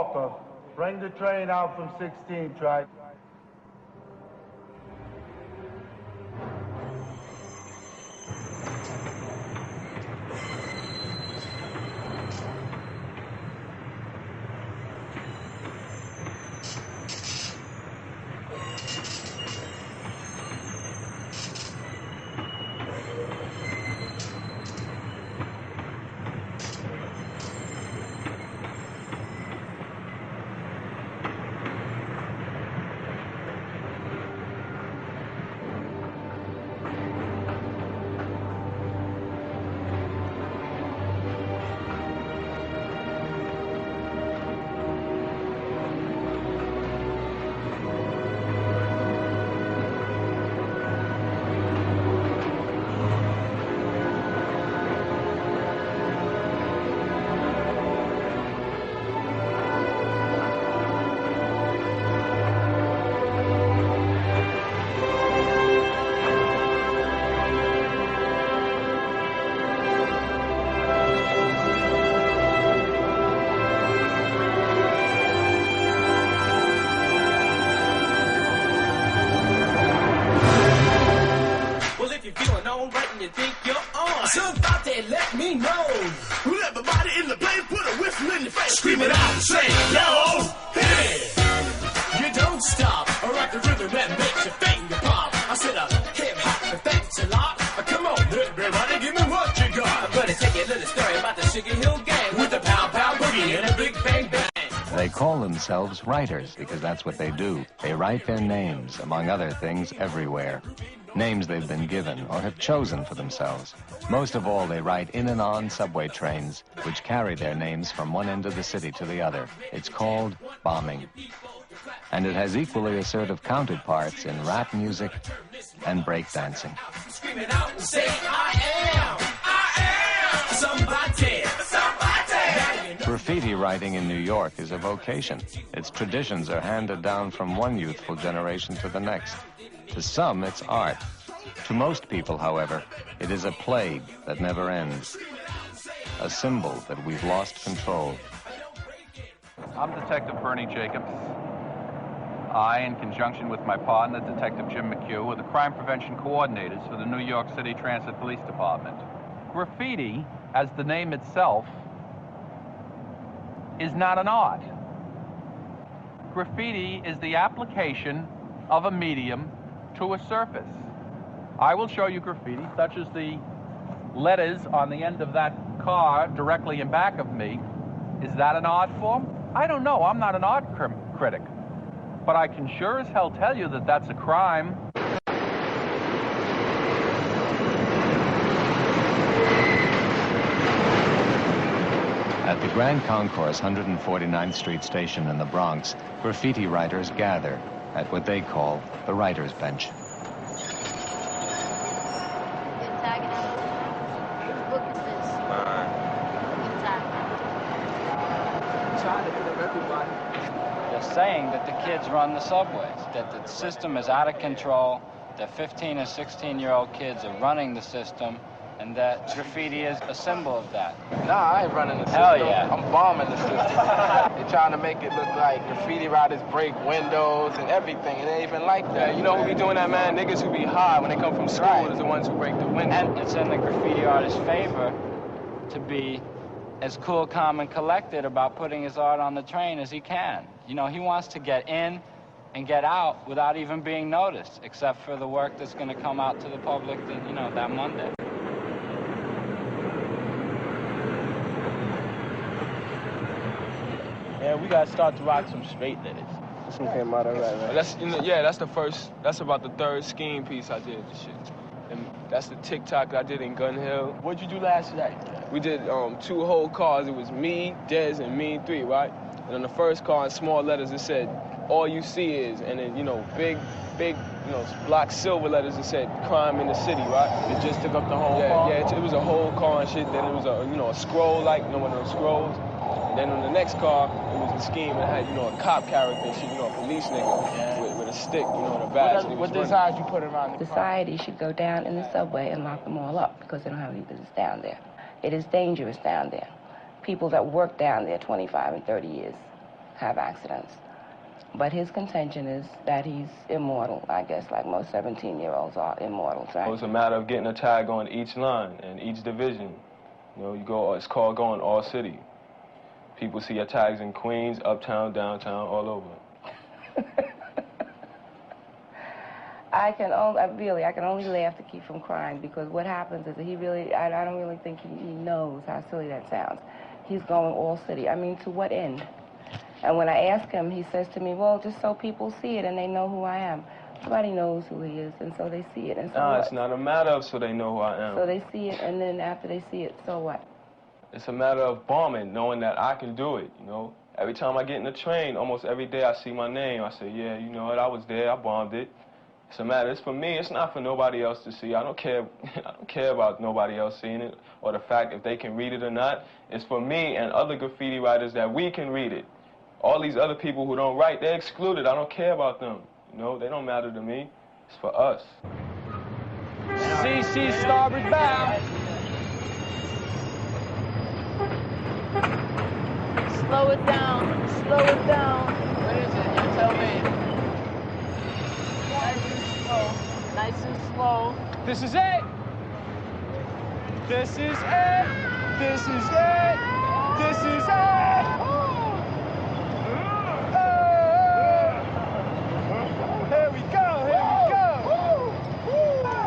Walker, bring the train out from 16 track. Somebody let me know. Everybody in the place put a whistle in your face. Scream it out and say, yo, hey. You don't stop, or rock the rhythm that makes your finger pop. I said, hip hop, and thanks a lot. Come on, everybody, give me what you got. I'm gonna tell you a little story about the Sugar Hill Gang with the pow pow boogie and a big bang bang. They call themselves writers because that's what they do. They write their names, among other things, everywhere. Names they've been given or have chosen for themselves. Most of all, they write in and on subway trains, which carry their names from one end of the city to the other. It's called bombing. And it has equally assertive counterparts in rap music and breakdancing. Screaming out and say, I am somebody. Graffiti writing in New York is a vocation. Its traditions are handed down from one youthful generation to the next. To some, it's art. To most people, however, it is a plague that never ends. A symbol that we've lost control. I'm Detective Bernie Jacobs. I, in conjunction with my partner, Detective Jim McHugh, are the crime prevention coordinators for the New York City Transit Police Department. Graffiti, as the name itself, is not an art. Graffiti is the application of a medium to a surface. I will show you graffiti, such as the letters on the end of that car directly in back of me. Is that an art form? I don't know. I'm not an art critic. But I can sure as hell tell you that that's a crime. At the Grand Concourse 149th Street station in the Bronx, graffiti writers gather at what they call the writer's bench. They're saying that the kids run the subways, that the system is out of control, that 15 and 16-year-old kids are running the system, and that graffiti is a symbol of that. Nah, I ain't running the system. Hell yeah. I'm bombing the system. They're trying to make it look like graffiti writers break windows and everything. It ain't even like that. Yeah, you know who be doing that, man? Niggas who be high when they come from school Right. is the ones who break the window. And it's in the graffiti artist's favor to be as cool, calm, and collected about putting his art on the train as he can. You know, he wants to get in and get out without even being noticed, except for the work that's going to come out to the public, that Monday. Yeah, we gotta start to rock some straight letters. This one came out alright, right? That's about the third scheme piece I did. This shit. And that's the TikTok I did in Gun Hill. What'd you do last night? We did 2 whole cars. It was me, Dez, and Mean 3, right? And on the first car in small letters it said, all you see is, and then, big, block silver letters it said, crime in the city, right? It just took up the whole car? Yeah, it was a whole car and shit. Then it was a scroll, like, one of those scrolls. And then on the next car, it was a scheme. It had, a cop character and shit, a police nigga with a stick, and a badge. What designs you put around the Society should go down in the subway and lock them all up because they don't have any business down there. It is dangerous down there. People that work down there 25 and 30 years have accidents. But his contention is that he's immortal, I guess, like most 17-year-olds are immortals, right? Well, it's a matter of getting a tag on each line and each division. You know, you go, it's called going all city. People see your tags in Queens, uptown, downtown, all over. I can only laugh to keep from crying, because what happens is that I don't really think he knows how silly that sounds. He's going all city. I mean, to what end? And when I ask him, he says to me, well, just so people see it and they know who I am. Nobody knows who he is, and so they see it. And so no, it's not a matter of so they know who I am. So they see it, and then after they see it, so what? It's a matter of bombing, knowing that I can do it, you know. Every time I get in the train, almost every day I see my name. I say, yeah, you know what, I was there, I bombed it. It's a matter, it's for me, it's not for nobody else to see. I don't care about nobody else seeing it, or the fact if they can read it or not. It's for me and other graffiti writers that we can read it. All these other people who don't write, they're excluded. I don't care about them. You know, they don't matter to me. It's for us. CC starboard bow. Slow it down. Slow it down. What is it? You tell me. Nice and slow. Nice and slow. This is it. This is it. This is it. This is it. Here we go. Here we go.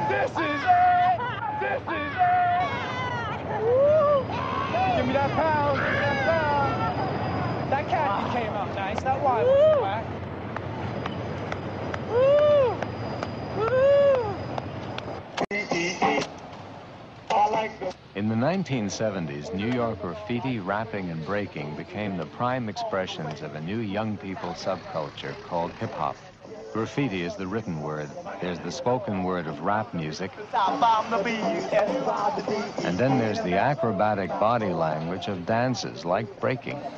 This is it. This is it. Give me that pound. Give me that pound. That khaki came out nice. That wide was whack. In the 1970s, New York graffiti, rapping, and breaking became the prime expressions of a new young people subculture called hip-hop. Graffiti is the written word. There's the spoken word of rap music. And then there's the acrobatic body language of dances like breaking. It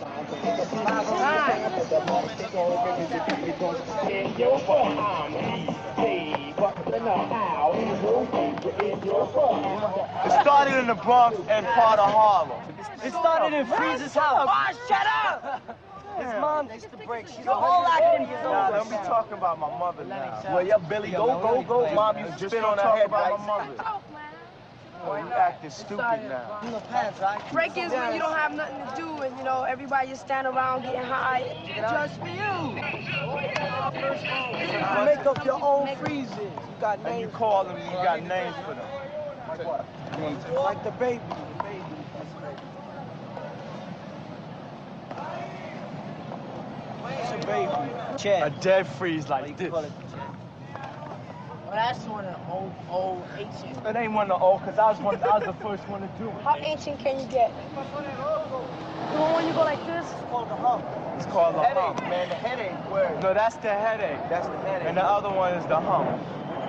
started in the Bronx and part of Harlem. It started in Freeze's house. Oh, shut up! His mom used to break. She's You're all acting his own. Nah, don't be talking about my mother now. Well, yeah, Billy, go. Mom used to spit on her head about my mother. Boy, you acting stupid now. in the pants, right? Break is when you don't have nothing to do and, you know, everybody just stand around getting high just for you. You make up your own freezes. You got And you names. call them, you got names for them. Like what? Like the baby. It's a baby. A dead freeze like this. Well, that's one of the old ancient. It ain't one of the old, because I was the first one to do it. How ancient can you get? The one when you go like this? It's called the hump. It's called the hump. Man, the headache word. No, that's the headache. That's the headache. And the other one is the hump. You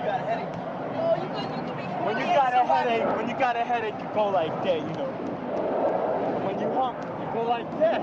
got a headache. Oh, you could be When you got a headache, you go like that, you know. When you hump, you go like that.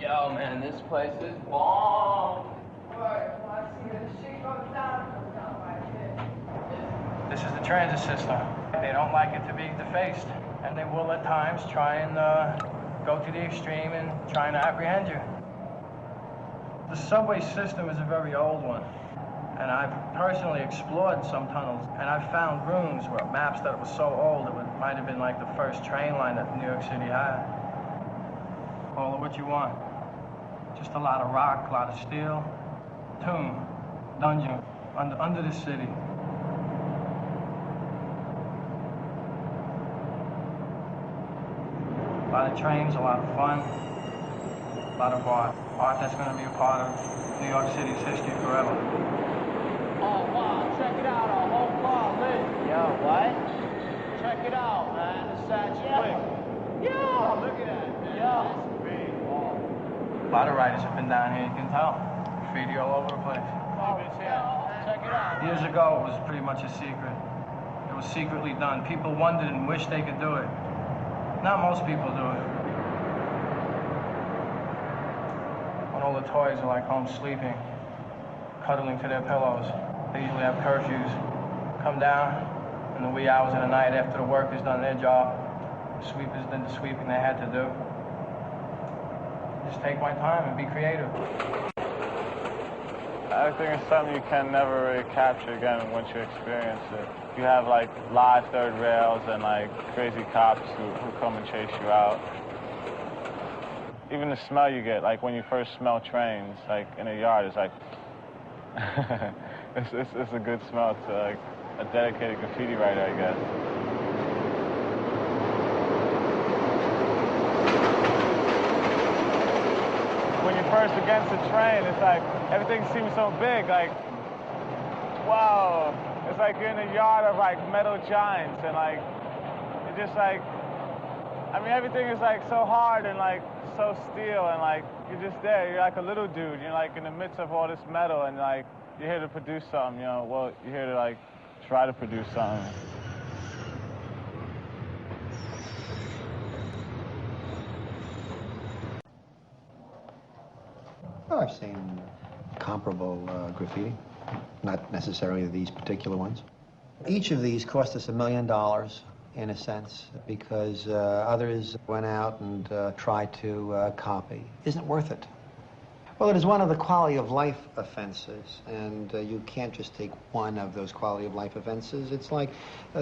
Yo, man, this place is bomb. This is the transit system. They don't like it to be defaced, and they will at times try and go to the extreme and trying to apprehend you. The subway system is a very old one, and I've personally explored some tunnels, and I've found rooms where maps that were so old it might have been like the first train line that New York City had. Call it what you want. Just a lot of rock, a lot of steel. Tomb, dungeon, under the city. A lot of trains, a lot of fun, a lot of art. art that's going to be a part of New York City's history forever. Oh, wow, check it out, our whole car lit. Yo, what? Check it out, man, the Satch Quick. Yo, look at that, man. Yo. That's great. A lot of writers have been down here, you can tell. Graffiti all over the place. Oh, check it out. Years ago, it was pretty much a secret. It was secretly done. People wondered and wished they could do it. Now most people do it. When all the toys are like home sleeping, cuddling to their pillows, they usually have curfews. Come down in the wee hours of the night after the workers done their job. The sweepers did the sweeping they had to do. Just take my time and be creative. I think it's something you can never really capture again once you experience it. You have like live third rails and like crazy cops who come and chase you out. Even the smell you get, like when you first smell trains, like in a yard, it's like, it's a good smell to like a dedicated graffiti writer, I guess. When you're first against the train, it's like, everything seems so big, like, wow. It's like you're in a yard of like metal giants and like, it's just like, I mean, everything is like so hard and like so steel and like, you're just there, you're like a little dude, you're like in the midst of all this metal and like, you're here to produce something, you know, well, you're here to like, try to produce something. Oh, I've seen comparable graffiti, not necessarily these particular ones. Each of these cost us $1 million, in a sense, because others went out and tried to copy. Isn't worth it. Well, it is one of the quality of life offenses, and you can't just take one of those quality of life offenses. It's like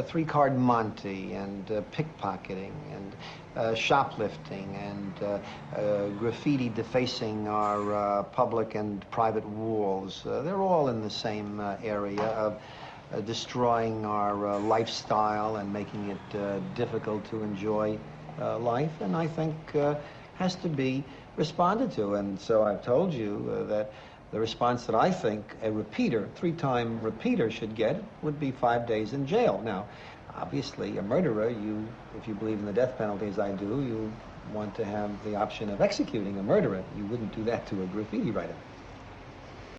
three-card Monte and pickpocketing and shoplifting and graffiti defacing our public and private walls. They're all in the same area of destroying our lifestyle and making it difficult to enjoy life, and I think has to be responded to. And so I've told you that the response that I think a repeater, three-time repeater should get would be 5 days in jail. Now, obviously, a murderer, if you believe in the death penalty as I do, you want to have the option of executing a murderer. You wouldn't do that to a graffiti writer.